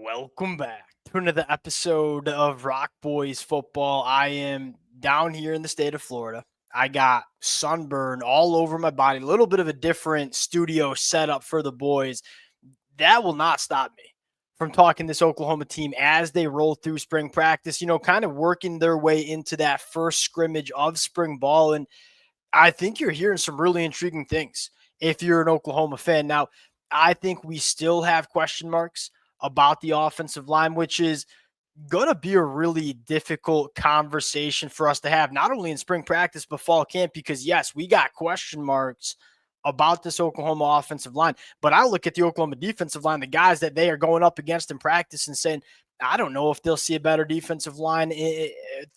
Welcome back to another episode of Rock Boys Football. I am down here in the state of Florida. I got sunburn all over my body, a little bit of a different studio setup for the boys. That will not stop me from talking this Oklahoma team as they roll through spring practice, kind of working their way into that first scrimmage of spring ball. And I think you're hearing some really intriguing things if you're an Oklahoma fan. Now, I think we still have question marks about the offensive line, which is going to be a really difficult conversation for us to have, not only in spring practice, but fall camp, because, yes, we got question marks about this Oklahoma offensive line. But I look at the Oklahoma defensive line, the guys that they are going up against in practice, and saying, I don't know if they'll see a better defensive line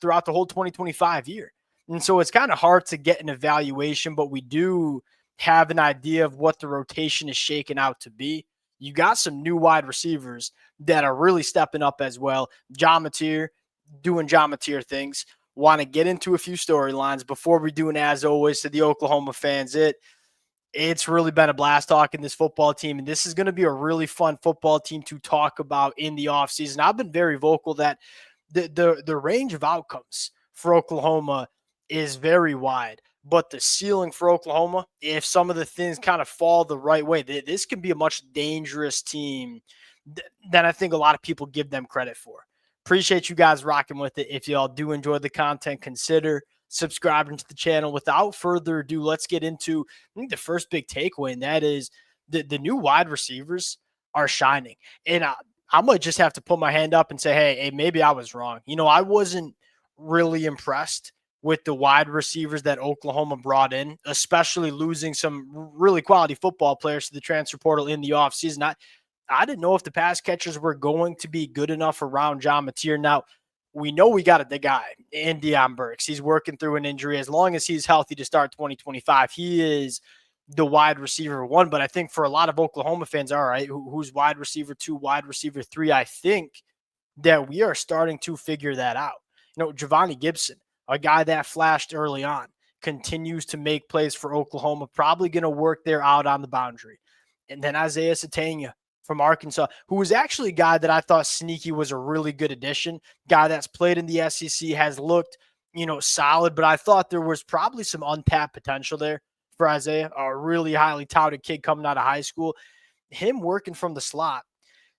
throughout the whole 2025 year. And so it's kind of hard to get an evaluation, but we do have an idea of what the rotation is shaking out to be. You got some new wide receivers that are really stepping up as well. John Mateer doing John Mateer things. Want to get into a few storylines before we do, and as always, to the Oklahoma fans, it's really been a blast talking this football team, and this is going to be a really fun football team to talk about in the offseason. I've been very vocal that the range of outcomes for Oklahoma is very wide, but the ceiling for Oklahoma, if some of the things kind of fall the right way, this can be a much dangerous team than I think a lot of people give them credit for. Appreciate you guys rocking with it. If y'all do enjoy the content, consider subscribing to the channel. Without further ado, let's get into, I think, the first big takeaway, and that is the new wide receivers are shining. And I might just have to put my hand up and say, hey, maybe I was wrong. I wasn't really impressed with the wide receivers that Oklahoma brought in, especially losing some really quality football players to the transfer portal in the offseason. I didn't know if the pass catchers were going to be good enough around John Mateer. Now, we know we got the guy in Deion Burks. He's working through an injury. As long as he's healthy to start 2025, he is the wide receiver one. But I think for a lot of Oklahoma fans, all right, who's wide receiver two, wide receiver three, I think that we are starting to figure that out. Giovanni Gibson, a guy that flashed early on, continues to make plays for Oklahoma, probably going to work there out on the boundary. And then Isaiah Satania from Arkansas, who was actually a guy that I thought sneaky was a really good addition, guy that's played in the SEC, has looked, solid, but I thought there was probably some untapped potential there for Isaiah, a really highly touted kid coming out of high school. Him working from the slot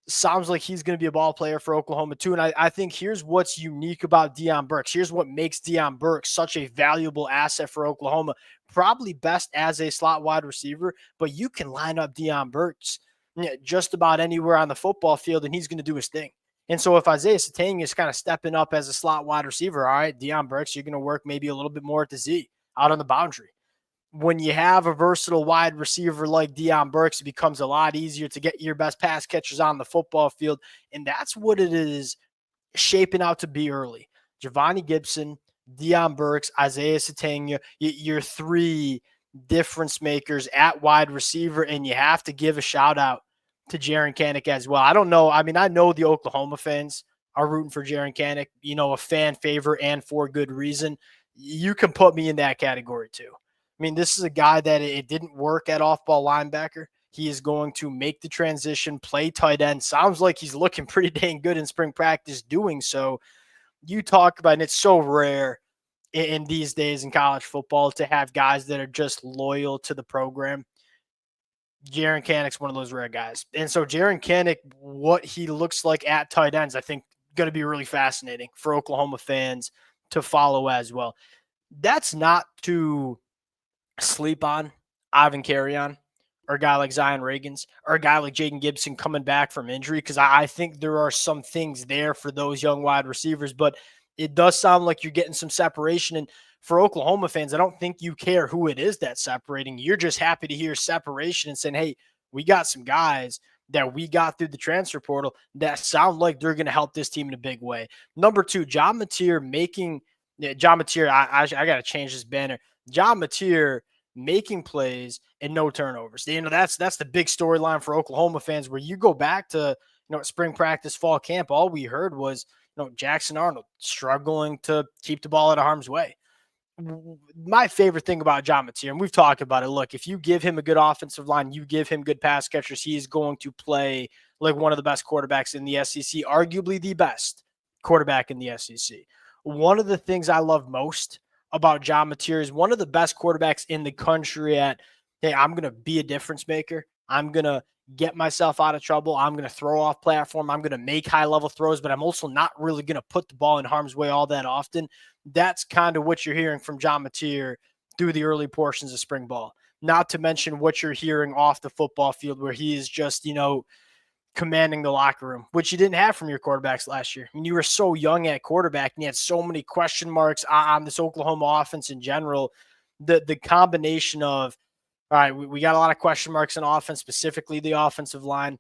sounds like he's going to be a ball player for Oklahoma too. And I think here's what's unique about Deion Burks. Here's what makes Deion Burks such a valuable asset for Oklahoma. Probably best as a slot wide receiver, but you can line up Deion Burks just about anywhere on the football field, and he's going to do his thing. And so if Isaiah Satang is kind of stepping up as a slot wide receiver, all right, Deion Burks, you're going to work maybe a little bit more at the Z out on the boundary. When you have a versatile wide receiver like Deion Burks, it becomes a lot easier to get your best pass catchers on the football field. And that's what it is shaping out to be early. Giovanni Gibson, Deion Burks, Isaiah Satang, your three difference makers at wide receiver. And you have to give a shout out to Jaren Kanak as well. I don't know. I mean, I know the Oklahoma fans are rooting for Jaren Kanak, a fan favorite, and for good reason. You can put me in that category too. I mean, this is a guy that it didn't work at off-ball linebacker. He is going to make the transition, play tight end. Sounds like he's looking pretty dang good in spring practice doing so. You talk about, and it's so rare in these days in college football to have guys that are just loyal to the program. Jaren Kanak's one of those rare guys. And so Jaren Kanak, what he looks like at tight ends, I think going to be really fascinating for Oklahoma fans to follow as well. That's not to sleep on Ivan Carrion or a guy like Zion Reagans or a guy like Jaden Gibson coming back from injury, because I think there are some things there for those young wide receivers, but it does sound like you're getting some separation. And for Oklahoma fans, I don't think you care who it is that's separating. You're just happy to hear separation and saying, hey, we got some guys that we got through the transfer portal that sound like they're going to help this team in a big way. Number two, John Mateer, I got to change this banner. John Mateer making plays and no turnovers. That's the big storyline for Oklahoma fans, where you go back to, spring practice, fall camp, all we heard was, Jackson Arnold struggling to keep the ball out of harm's way. My favorite thing about John Mateer, and we've talked about it, look, if you give him a good offensive line, you give him good pass catchers, he is going to play like one of the best quarterbacks in the SEC, arguably the best quarterback in the SEC. One of the things I love most about John Mateer is one of the best quarterbacks in the country at, hey, I'm going to be a difference maker. I'm going to get myself out of trouble. I'm going to throw off platform. I'm going to make high level throws, but I'm also not really going to put the ball in harm's way all that often. That's kind of what you're hearing from John Mateer through the early portions of spring ball. Not to mention what you're hearing off the football field, where he is just, commanding the locker room, which you didn't have from your quarterbacks last year. I mean, you were so young at quarterback and you had so many question marks on this Oklahoma offense in general. The combination of, all right, we got a lot of question marks in offense, specifically the offensive line,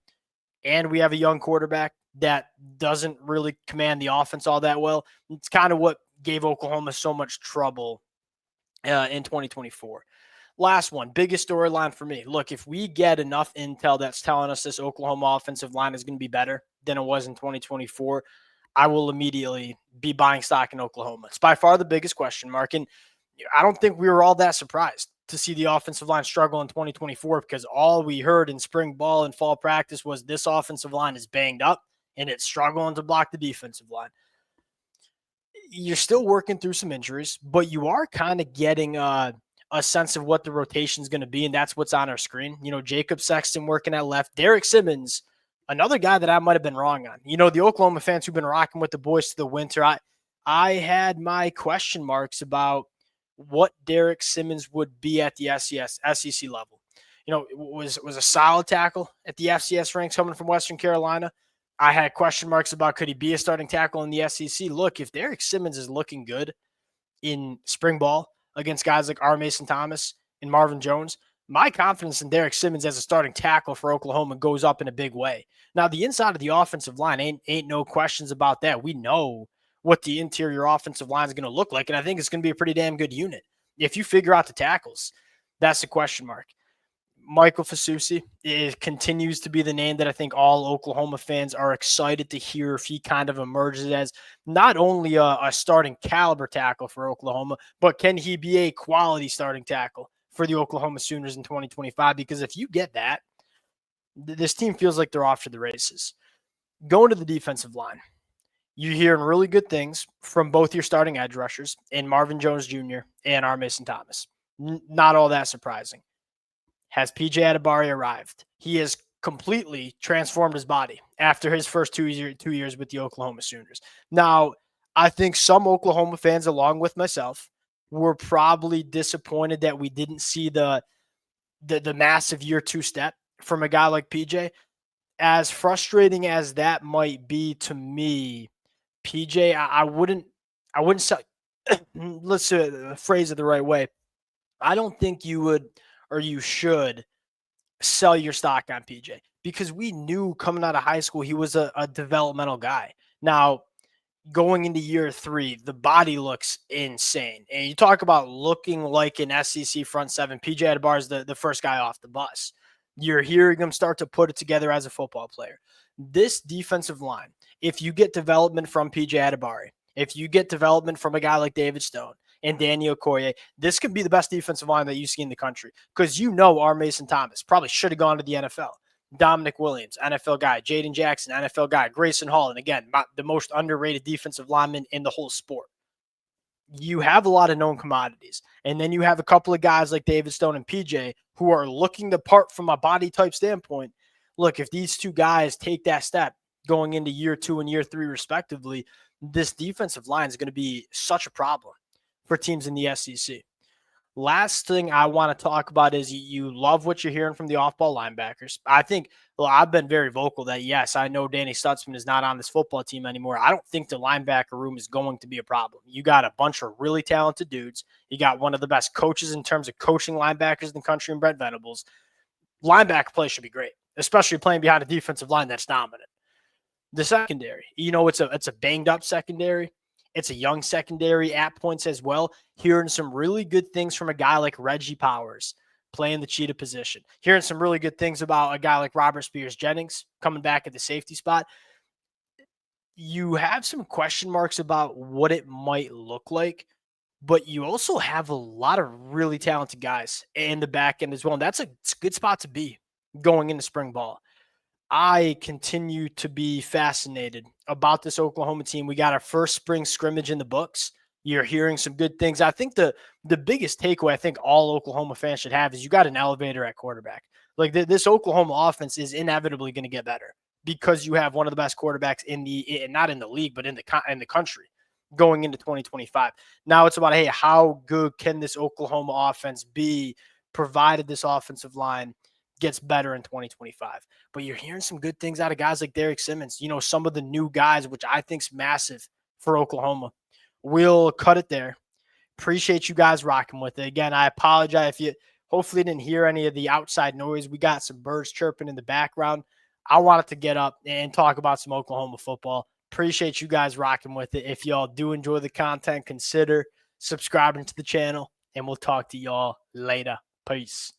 and we have a young quarterback that doesn't really command the offense all that well. It's kind of what gave Oklahoma so much trouble in 2024. Last one, biggest storyline for me. Look, if we get enough intel that's telling us this Oklahoma offensive line is going to be better than it was in 2024, I will immediately be buying stock in Oklahoma. It's by far the biggest question mark. And I don't think we were all that surprised to see the offensive line struggle in 2024, because all we heard in spring ball and fall practice was this offensive line is banged up and it's struggling to block the defensive line. You're still working through some injuries, but you are kind of getting a sense of what the rotation is going to be, and that's what's on our screen. Jacob Sexton working at left. Derek Simmons, another guy that I might have been wrong on. The Oklahoma fans who've been rocking with the boys to the winter, I had my question marks about what Derek Simmons would be at the SEC level. Was a solid tackle at the FCS ranks coming from Western Carolina. I had question marks about could he be a starting tackle in the SEC. Look, if Derek Simmons is looking good in spring ball against guys like R. Mason Thomas and Marvin Jones, my confidence in Derek Simmons as a starting tackle for Oklahoma goes up in a big way. Now, the inside of the offensive line ain't no questions about that. We know what the interior offensive line is going to look like, and I think it's going to be a pretty damn good unit. If you figure out the tackles, that's a question mark. Michael Fasusi continues to be the name that I think all Oklahoma fans are excited to hear if he kind of emerges as not only a starting caliber tackle for Oklahoma, but can he be a quality starting tackle for the Oklahoma Sooners in 2025? Because if you get that, this team feels like they're off to the races. Going to the defensive line, you're hearing really good things from both your starting edge rushers in Marvin Jones Jr. and R. Mason Thomas. Not all that surprising. Has PJ Adebawore arrived? He has completely transformed his body after his first 2 years with the Oklahoma Sooners. Now, I think some Oklahoma fans, along with myself, were probably disappointed that we didn't see the massive year 2 step from a guy like PJ. As frustrating as that might be to me, PJ, I wouldn't say, let's phrase it the right way. I don't think you would or you should sell your stock on PJ, because we knew coming out of high school he was a developmental guy. Now, going into year 3, the body looks insane. And you talk about looking like an SEC front seven, PJ Adebawore is the first guy off the bus. You're hearing him start to put it together as a football player. This defensive line, if you get development from PJ Adebawore, if you get development from a guy like David Stone and Danny Okoye, this could be the best defensive line that you see in the country, because R. Mason Thomas probably should have gone to the NFL. Dominic Williams, NFL guy. Jaden Jackson, NFL guy. Grayson Hall, and again, the most underrated defensive lineman in the whole sport. You have a lot of known commodities. And then you have a couple of guys like David Stone and PJ who are looking the part from a body type standpoint. Look, if these two guys take that step going into year 2 and year 3 respectively, this defensive line is going to be such a problem for teams in the SEC. Last thing I want to talk about is you love what you're hearing from the off-ball linebackers. I think, I've been very vocal that, yes, I know Danny Stutzman is not on this football team anymore. I don't think the linebacker room is going to be a problem. You got a bunch of really talented dudes. You got one of the best coaches in terms of coaching linebackers in the country in Brent Venables. Linebacker play should be great, especially playing behind a defensive line that's dominant. The secondary, it's a banged-up secondary. It's a young secondary at points as well. Hearing some really good things from a guy like Reggie Powers playing the cheetah position. Hearing some really good things about a guy like Robert Spears-Jennings coming back at the safety spot. You have some question marks about what it might look like, but you also have a lot of really talented guys in the back end as well. And that's a good spot to be going into spring ball. I continue to be fascinated about this Oklahoma team. We got our first spring scrimmage in the books. You're hearing some good things. I think the biggest takeaway I think all Oklahoma fans should have is you got an elevator at quarterback. Like this Oklahoma offense is inevitably going to get better because you have one of the best quarterbacks not in the league, but in the country going into 2025. Now it's about, hey, how good can this Oklahoma offense be provided this offensive line gets better in 2025. But you're hearing some good things out of guys like Derek Simmons, some of the new guys, which I think is massive for Oklahoma. We'll cut it there. Appreciate you guys rocking with it. Again, I apologize if you hopefully didn't hear any of the outside noise. We got some birds chirping in the background. I wanted to get up and talk about some Oklahoma football. Appreciate you guys rocking with it. If y'all do enjoy the content, consider subscribing to the channel, and we'll talk to y'all later. Peace.